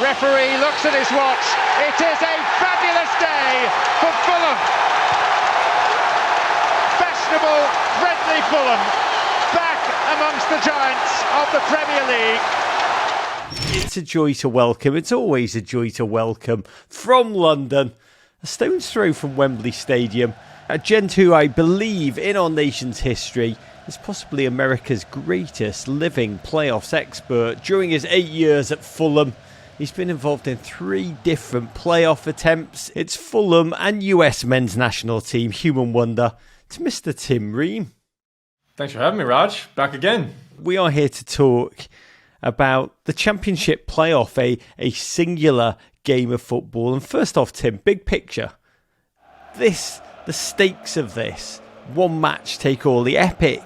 Referee looks at his watch. It is a fabulous day for Fulham. Fashionable, friendly Fulham, back amongst the giants of the Premier League. It's a joy to welcome. It's always a joy to welcome from London, a stone's throw from Wembley Stadium, a gent who I believe in our nation's history is possibly America's greatest living playoffs expert. During his 8 years at Fulham, he's been involved in 3 different playoff attempts. It's Fulham and US men's national team human wonder. It's Mr. Tim Ream. Thanks for having me, Raj. Back again. We are here to talk about the Championship playoff, a singular game of football. And first off, Tim, big picture. The stakes of this, one match take all, the epic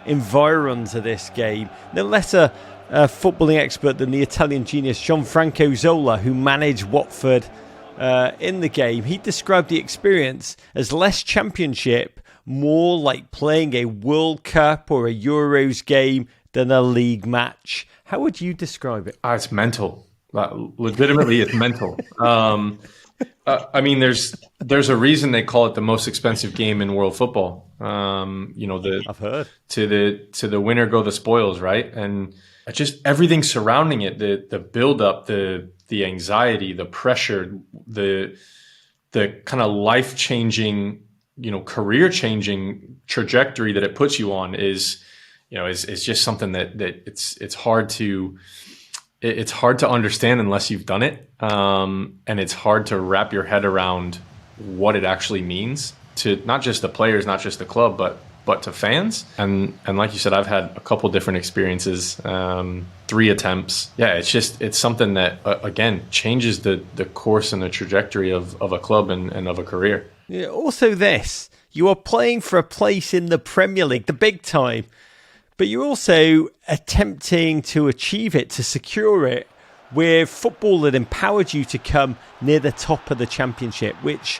environs of this game. No less a footballing expert than the Italian genius Gianfranco Zola, who managed Watford in the game. He described the experience as less Championship, more like playing a World Cup or a Euros game than a league match. How would you describe it? It's mental. Legitimately, it's mental. I mean, there's a reason they call it the most expensive game in world football. I've heard to the winner go the spoils, right? And just everything surrounding it, the build up, the anxiety, the pressure, the kind of life changing, career changing trajectory that it puts you on is just something that it's hard to. It's hard to understand unless you've done it, and it's hard to wrap your head around what it actually means to not just the players, not just the club, but to fans. And like you said, I've had a couple different experiences, 3 attempts. Yeah, it's something that again changes the course and the trajectory of a club and of a career. Yeah, also, you are playing for a place in the Premier League, the big time. But you're also attempting to achieve it, to secure it, with football that empowered you to come near the top of the Championship, which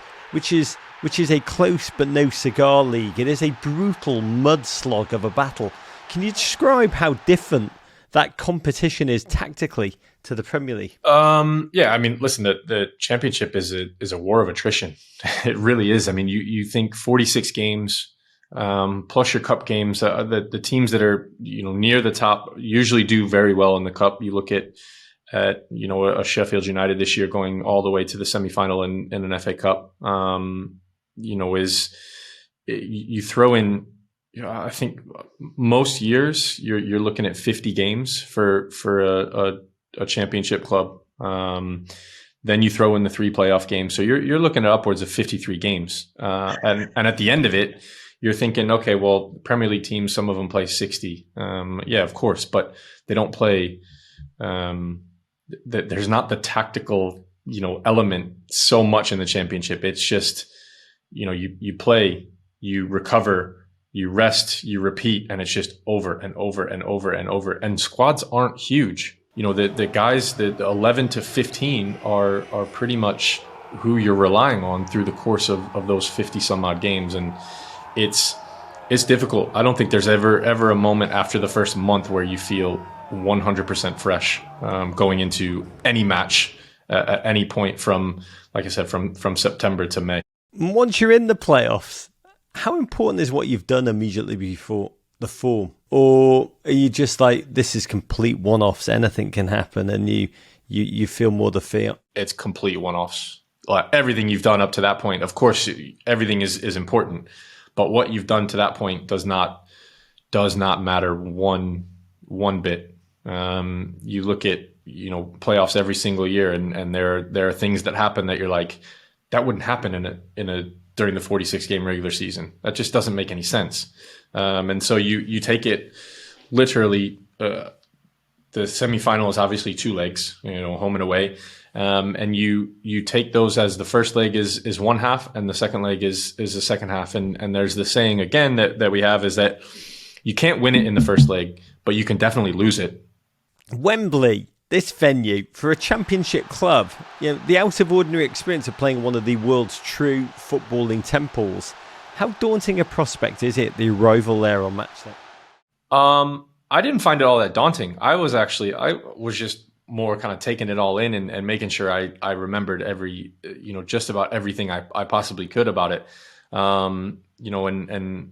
is a close but no cigar league. It is a brutal mudslog of a battle. Can you describe how different that competition is tactically to the Premier League? Yeah, I mean, listen, the Championship is a war of attrition. It really is. I mean, you think 46 games. Plus your cup games, the teams that are near the top usually do very well in the cup. You look at a Sheffield United this year going all the way to the semi-final in an FA Cup. You throw in, I think most years you're looking at 50 games for a Championship club. Then you throw in the 3 playoff games, so you're looking at upwards of 53 games, and at the end of it. You're thinking, okay, well, Premier League teams, some of them play 60. Yeah, of course, but they don't play. There's not the tactical, element so much in the Championship. It's just, you play, you recover, you rest, you repeat, and it's just over and over and over and over. And squads aren't huge. The guys, the 11 to 15 are pretty much who you're relying on through the course of those 50 some odd games. And it's difficult. I don't think there's ever a moment after the first month where you feel 100% fresh going into any match at any point from, like I said, from September to May. Once you're in the playoffs, how important is what you've done immediately before the form? Or are you just like, this is complete one-offs, anything can happen, and you feel more the fear? It's complete one-offs. Like everything you've done up to that point, of course, everything is important. But what you've done to that point does not matter one bit. You look at playoffs every single year, and there are things that happen that you're like, that wouldn't happen during the 46 game regular season. That just doesn't make any sense. And so you take it literally. The semifinal is obviously 2 legs, home and away. And you take those as the first leg is one half and the second leg is the second half. And there's the saying again that we have is that you can't win it in the first leg, but you can definitely lose it. Wembley, this venue for a Championship club, the out of ordinary experience of playing one of the world's true footballing temples. How daunting a prospect is it, the arrival there on match day? I didn't find it all that daunting. I was just more kind of taking it all in and making sure I remembered every, just about everything I possibly could about it. And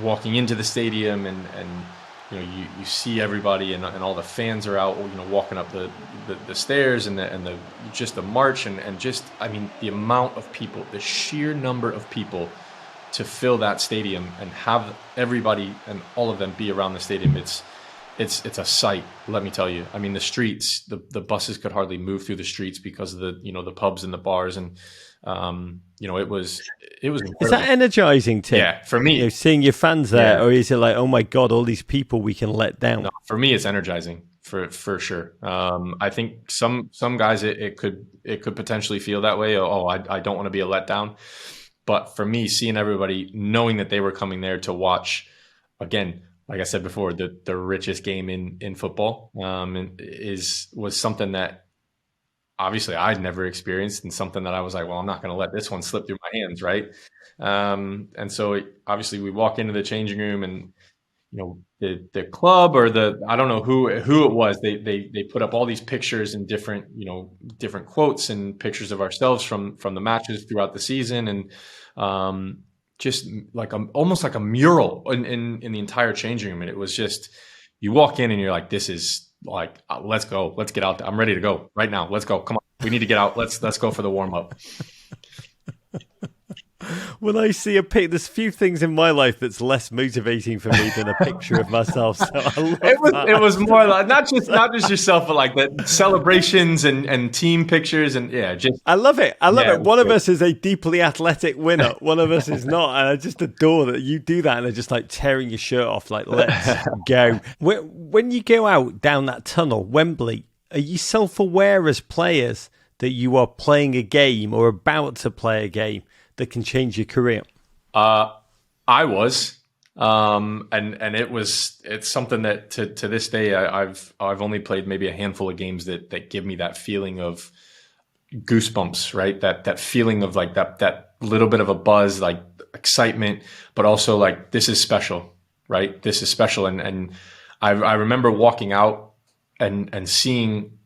walking into the stadium and you see everybody and all the fans are out, walking up the stairs and the just the march and just, I mean, the amount of people, the sheer number of people to fill that stadium and have everybody and all of them be around the stadium. It's a sight, let me tell you. I mean, the streets, the buses could hardly move through the streets because of the pubs and the bars and it was incredible. Is that energizing, Tim? Yeah, for me, seeing your fans there, or is it like, oh my God, all these people we can let down? No, for me, it's energizing for sure. I think some guys it could potentially feel that way. I don't want to be a letdown. But for me, seeing everybody knowing that they were coming there to watch, again, like I said before, the richest game in football was something that obviously I'd never experienced, and something that I was like, well, I'm not going to let this one slip through my hands, right? And so obviously we walk into the changing room, and the club or I don't know who it was, they put up all these pictures and different quotes and pictures of ourselves from the matches throughout the season, and just like almost like a mural in the entire changing room. And it was just, you walk in and you're like, this is like, let's go, let's get out there. I'm ready to go right now. Let's go. Come on. We need to get out. Let's go for the warm up. When I see there's a few things in my life that's less motivating for me than a picture of myself. So it was more like not just yourself, but like the celebrations and team pictures and I love it. One of us is a deeply athletic winner. One of us is not, and I just adore that you do that and are just like tearing your shirt off. Like, let's go. When you go out down that tunnel, Wembley, are you self-aware as players that you are playing a game or about to play a game that can change your career? I was, and it's something that to this day I've only played maybe a handful of games that give me that feeling of goosebumps, right? That feeling of like that little bit of a buzz, like excitement, but also like, this is special, right? This is special. And I remember walking out and seeing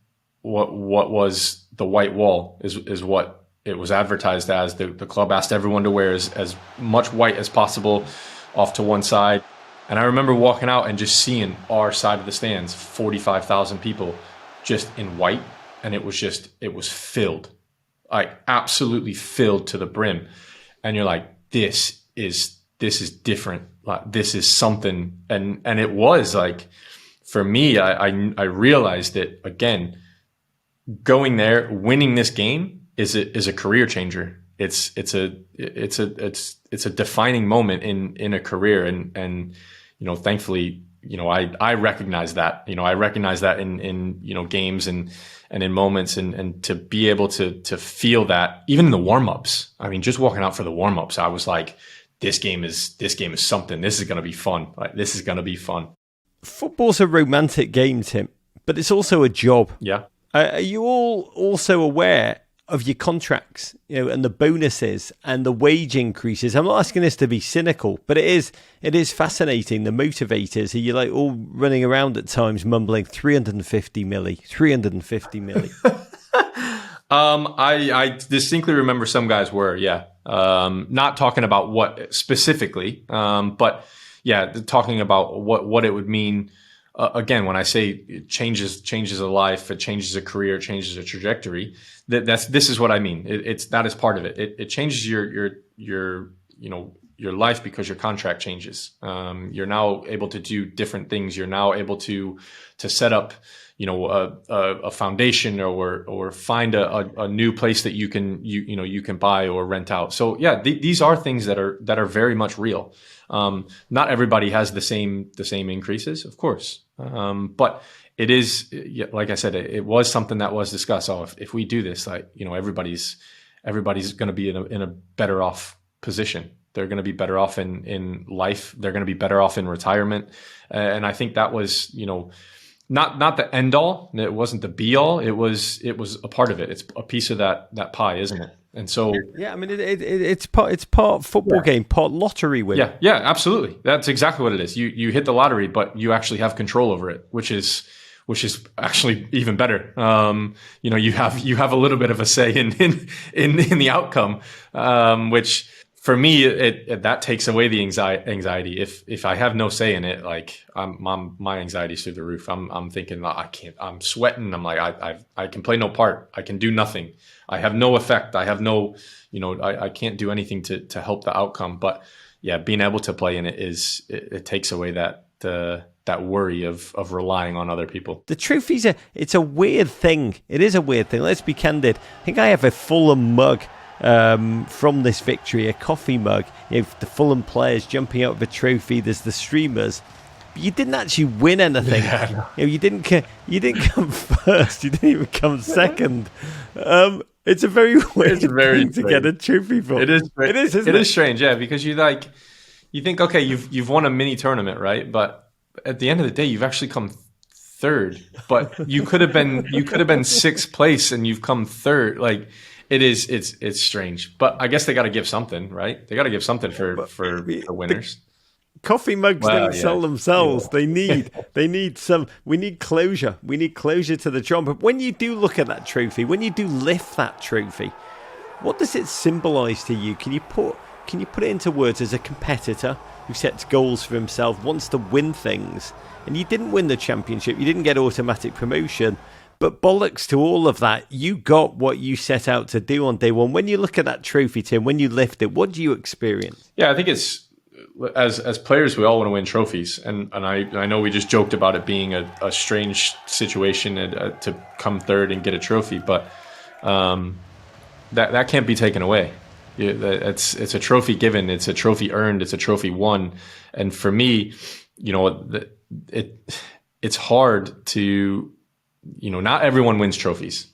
what was the white wall is what it was advertised as. The club asked everyone to wear as much white as possible off to one side. And I remember walking out and just seeing our side of the stands, 45,000 people just in white. And it was filled, like absolutely filled to the brim. And you're like, this is different. Like, this is something. And it was like, for me, I realized that, again, going there, winning this game is a career changer. It's a defining moment in a career. And thankfully, I recognize that. I recognize that in games and in moments, and to be able to feel that even in the warm-ups. I mean, just walking out for the warm-ups, I was like, this game is something. This is going to be fun. Like, this is going to be fun. Football's a romantic game, Tim, but it's also a job. Yeah. Are you all also aware of your contracts, and the bonuses and the wage increases? I'm not asking this to be cynical, but it is fascinating. The motivators, are you like all running around at times mumbling 350 milli? I distinctly remember some guys were, not talking about what specifically, but talking about what it would mean. Again, when I say it changes a life, it changes a career, it changes a trajectory. This is what I mean. That is part of it. It changes your life because your contract changes. You're now able to do different things. You're now able to set up, a foundation or find a new place that you can buy or rent out. So these are things that are very much real. Not everybody has the same increases, of course. But it is, like I said, it was something that was discussed. Oh, if we do this, like, everybody's going to be in a better off position. They're going to be better off in life. They're going to be better off in retirement. And I think that was, not the end all. It wasn't the be all. It was a part of it. It's a piece of that pie, isn't it? And so, I mean, it's part football game, part lottery win. Yeah, absolutely. That's exactly what it is. You hit the lottery, but you actually have control over it, which is which is actually even better. You have a little bit of a say in the outcome, which for me, that takes away the anxiety. If I have no say in it, like my anxiety's through the roof. I'm thinking I can't. I'm sweating. I'm like I can play no part. I can do nothing. I have no effect. I have no, I can't do anything to help the outcome. But yeah, being able to play in it it takes away that worry of relying on other people. The truth is, it's a weird thing. It is a weird thing. Let's be candid. I think I have a Fulham mug from this victory, a coffee mug. The Fulham players jumping out with a trophy. There's the streamers. But you didn't actually win anything. Yeah, no. You didn't come first. You didn't even come second. It's a very weird thing to get a trophy for. It is. It is strange, yeah, because you think, okay, you've won a mini tournament, right? But at the end of the day, you've actually come third. But you could have been sixth place, and you've come third. Like it's strange. But I guess they got to give something, right? They got to give something for winners. Coffee mugs don't sell themselves. Yeah. They need some. We need closure. We need closure to the job. But when you do look at that trophy, when you do lift that trophy, what does it symbolise to you? Can you put it into words as a competitor who sets goals for himself, wants to win things, and you didn't win the championship, you didn't get automatic promotion, but bollocks to all of that, you got what you set out to do on day one. When you look at that trophy, Tim, when you lift it, what do you experience? Yeah, I think it's, as players, we all want to win trophies, and I know we just joked about it being a strange situation to come third and get a trophy, but that can't be taken away. It's a trophy given, it's a trophy earned, it's a trophy won, and for me, it's hard to, not everyone wins trophies.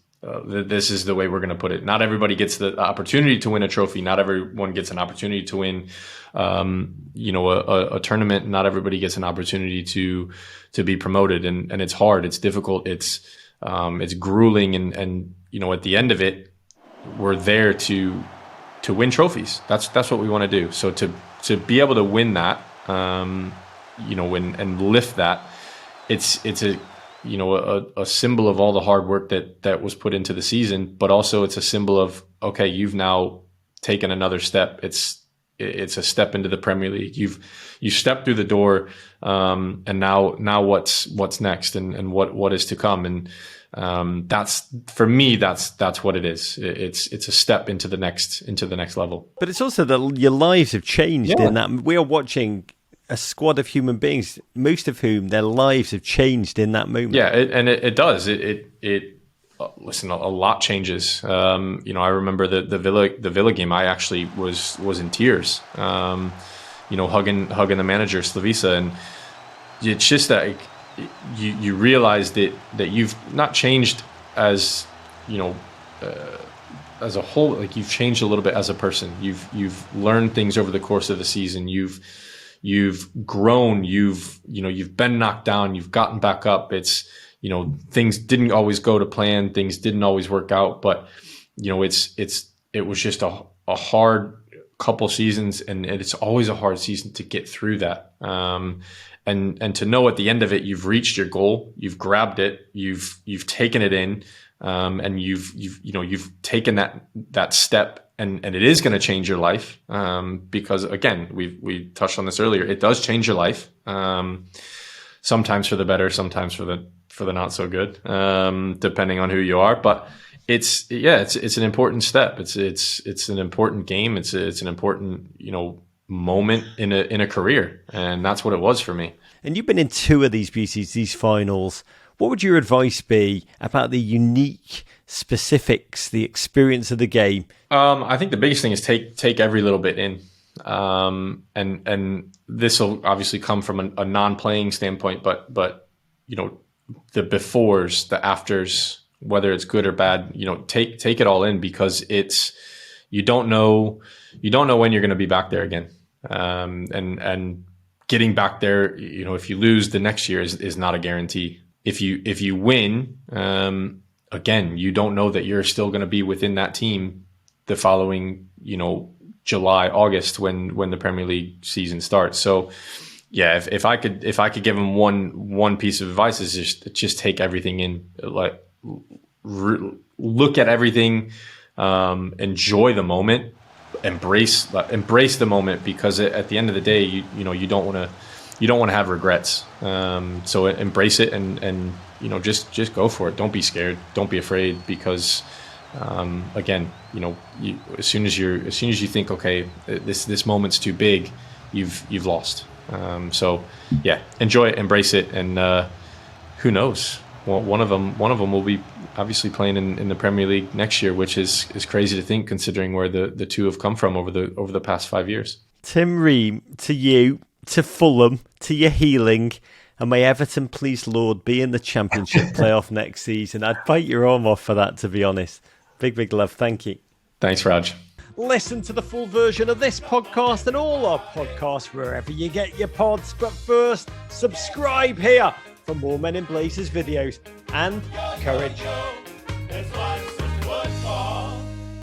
This is the way we're going to put it. Not everybody gets the opportunity to win a trophy. Not everyone gets an opportunity to win, a tournament. Not everybody gets an opportunity to be promoted, and it's hard. It's difficult. It's grueling, and at the end of it, we're there to win trophies. That's what we want to do. So to be able to win that, and lift that, it's a symbol of all the hard work that was put into the season, but also it's a symbol of, okay, you've now taken another step. It's a step into the Premier League. You stepped through the door, and now what's next, and what is to come. And that's, for me, that's what it is. It's a step into the next level. But it's also that your lives have changed in that. We are watching a squad of human beings, most of whom their lives have changed in that moment. Yeah, it does. Listen, a lot changes. I remember the Villa game. I actually was in tears. Hugging the manager Slavica, and it's just that you realize that you've not changed as as a whole. Like, you've changed a little bit as a person. You've learned things over the course of the season. You've grown, you've been knocked down, you've gotten back up. It's, things didn't always go to plan, things didn't always work out, but it was just a hard couple seasons, and it's always a hard season to get through that. And to know at the end of it, you've reached your goal, you've grabbed it, you've taken it in, and you've taken that step. And it is going to change your life, because, again, we touched on this earlier. It does change your life, sometimes for the better, sometimes for the not so good, depending on who you are. But it's an important step. It's an important game. It's an important moment in a career, and that's what it was for me. And you've been in two of these beauties, these finals. What would your advice be about the unique specifics, the experience of the game? I think the biggest thing is take every little bit in, and this will obviously come from a non-playing standpoint, but the befores, the afters, whether it's good or bad, take it all in, because you don't know when you're going to be back there again, and getting back there, if you lose the next year is not a guarantee. If you win, again, you don't know that you're still going to be within that team the following, July, August, when the Premier League season starts. So yeah, if I could give him one piece of advice, is just take everything in, like look at everything, enjoy the moment, embrace the moment, because at the end of the day, you don't want to have regrets. So embrace it and just go for it. Don't be scared. Don't be afraid, because again, as soon as you think, okay, this moment's too big, you've lost. So yeah, enjoy it, embrace it, and who knows? Well, one of them will be obviously playing in the Premier League next year, which is crazy to think, considering where the two have come from over the past 5 years. Tim Ream, to you, to Fulham, to your healing, and may Everton, please Lord, be in the Championship playoff next season. I'd bite your arm off for that, to be honest. Big love. Thank you. Thanks, Raj. Listen to the full version of this podcast and all our podcasts wherever you get your pods. But first, subscribe here for more Men in Blazers videos and courage.